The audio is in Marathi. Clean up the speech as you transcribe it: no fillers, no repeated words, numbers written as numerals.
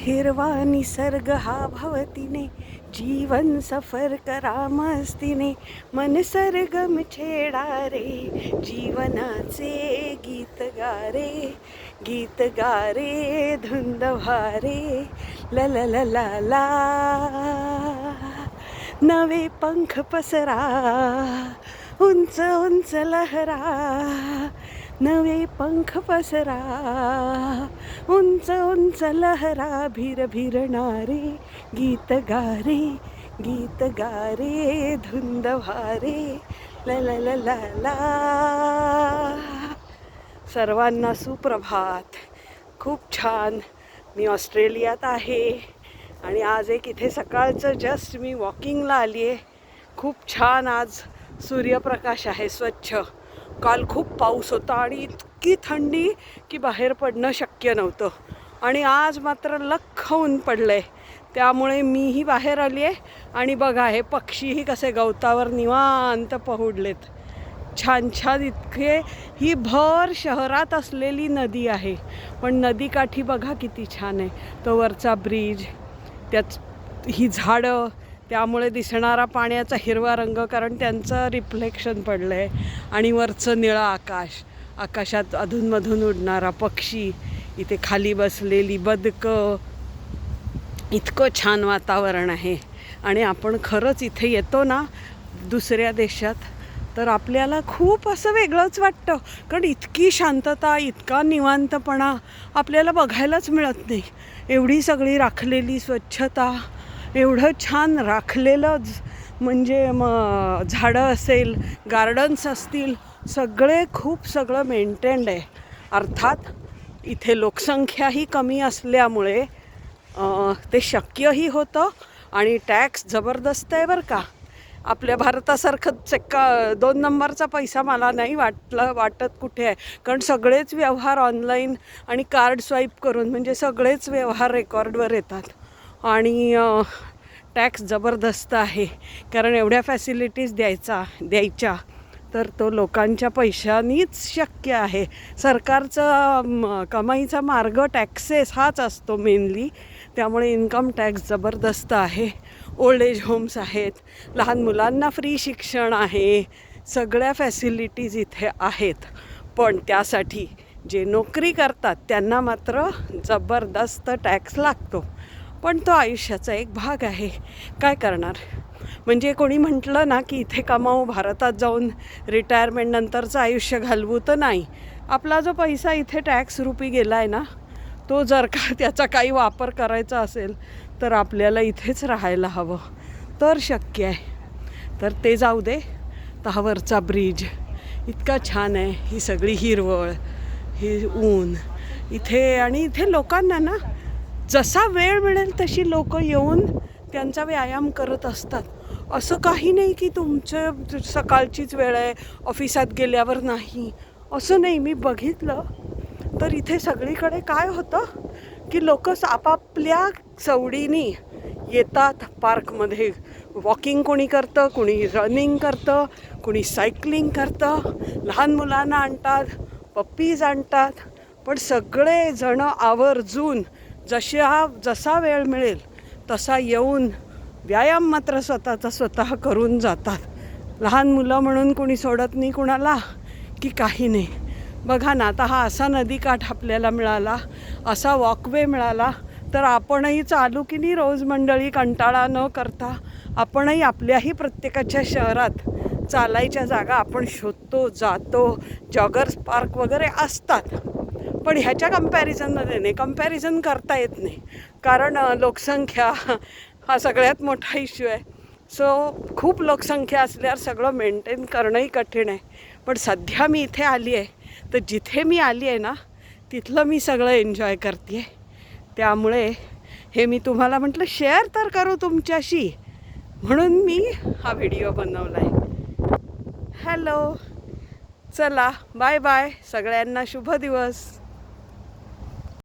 हिरवा निसर्ग हा भवतीने, जीवन सफर करा मस्तीने, मन सरगम छेडा रे, जीवनाचे गीत गारे, गीत गारे धुंद भारे, ला ला ला ला ला, नवे पंख पसरा, उंच उंच लहरा, नवे पंख पसरा, उंच उंच लहरा, भिर भिरणारे गीत गारे, गीत गारे धुंद भारे, ला ला ला ला ला. सर्वांना सुप्रभात. खूप छान. मी ऑस्ट्रेलियात आहे आणि आज एक इथे सकाळचं जस्ट मी वॉकिंगला आली आहे. खूप छान आज सूर्यप्रकाश आहे स्वच्छ. काल खूप पाऊस होता आणि इतकी थंडी की बाहेर पडणं शक्य नव्हतं आणि आज मात्र लख्ख ऊन पडलं आहे. त्यामुळे मीही बाहेर आली आहे आणि बघा हे पक्षीही कसे गवतावर निवांत पहुडलेत. छान छान. इतके ही भर शहरात असलेली नदी आहे पण नदीकाठी बघा किती छान आहे. तो वरचा ब्रिज, त्याच ही झाडं, त्यामुळे दिसणारा पाण्याचा हिरवा रंग कारण त्यांचं रिफ्लेक्शन पडलं आहे आणि वरचं निळं आकाश, आकाशात अधूनमधून उडणारा पक्षी, इथे खाली बसलेली बदकं. इतकं छान वातावरण आहे आणि आपण खरंच इथे येतो ना दुसऱ्या देशात तर आपल्याला खूप असं वेगळंच वाटतं कारण इतकी शांतता, इतका निवांतपणा आपल्याला बघायलाच मिळत नाही. एवढी सगळी राखलेली स्वच्छता, एवढं छान राखलेलं म्हणजे झाडं असेल, गार्डन्स असतील, सगळे खूप सगळं मेंटेन्ड आहे. अर्थात इथे लोकसंख्याही कमी असल्यामुळे ते शक्यही होतं आणि टॅक्स जबरदस्त आहे बरं का. आपल्या भारतासारखं 2 नंबरचा पैसा मला नाही वाटत कुठे आहे कारण सगळेच व्यवहार ऑनलाईन आणि कार्ड स्वाईप करून म्हणजे सगळेच व्यवहार रेकॉर्डवर येतात आणि टॅक्स जबरदस्त आहे कारण एवढ्या फॅसिलिटीज द्यायच्या तर तो लोकांच्या पैशानीच शक्य आहे. सरकारचा कमाईचा मार्ग टॅक्सेस हाच असतो मेनली, त्यामुळे इन्कम टॅक्स जबरदस्त आहे. ओल्ड एज होम्स आहेत, लहान मुलांना फ्री शिक्षण आहे, सगळ्या फॅसिलिटीज इथे आहेत. पण त्यासाठी जे नोकरी करतात त्यांना मात्र जबरदस्त टॅक्स लागतो. पण तो आयुष्याचा एक भाग आहे, काय करणार. म्हणजे कोणी म्हटलं ना की इथे कमावू, भारतात जाऊन रिटायरमेंट नंतरचं आयुष्य घालवू, तर नाही. आपला जो पैसा इथे टॅक्स रूपी गेला आहे ना, तो जर का त्याचा काही वापर करायचा असेल तर आपल्याला इथेच राहायला हवं तर शक्य आहे. तर ते जाऊ दे. तर हा वरचा ब्रिज इतका छान आहे, ही सगळी हिरवळ, ही ऊन इथे. आणि इथे लोकांना ना जसा वेळ मिळेल तशी लोक येऊन त्यांचा व्यायाम करत असतात. असं काही नाही की तुमचं सकाळचीच वेळ आहे, ऑफिसात गेल्यावर नाही, असं नाही. मी बघितलं तर इथे सगळीकडे काय होतं की लोक आपापल्या सवडीनी येतात पार्कमध्ये. वॉकिंग कोणी करतं, कोणी रनिंग करतं, कोणी सायकलिंग करतं, लहान मुलांना आणतात, पप्पीज आणतात. पण सगळेजणं आवर्जून जसा वेळ मिळेल तसा येऊन व्यायाम मात्र स्वतः करून जातात. लहान मुलं म्हणून कोणी सोडत नाही कुणाला की काही नाही. बघा ना, आता हा असा नदीकाठ आपल्याला मिळाला, असा वॉकवे मिळाला तर आपणही चालू की नाही रोज मंडळी कंटाळा न करता आपणही आपल्याही प्रत्येकाच्या शहरात चालायच्या जागा आपण शोधतो, जातो. जॉगर्स पार्क वगैरे असतात पण ह्याच्या कंपॅरिझनमध्ये नाही, कंपॅरिझन करता येत नाही कारण लोकसंख्या हा सगळ्यात मोठा इश्यू आहे. सो खूप लोकसंख्या असल्यावर सगळं मेंटेन करणंही कठीण आहे. पण सध्या मी इथे आली आहे तर जिथे मी आली आहे ना तिथलं मी सगळं एन्जॉय करते आहे. त्यामुळे हे मी तुम्हाला म्हटलं शेअर तर करू तुमच्याशी, म्हणून मी हा व्हिडिओ बनवला आहे. हॅलो, चला बाय बाय, सगळ्यांना शुभ दिवस.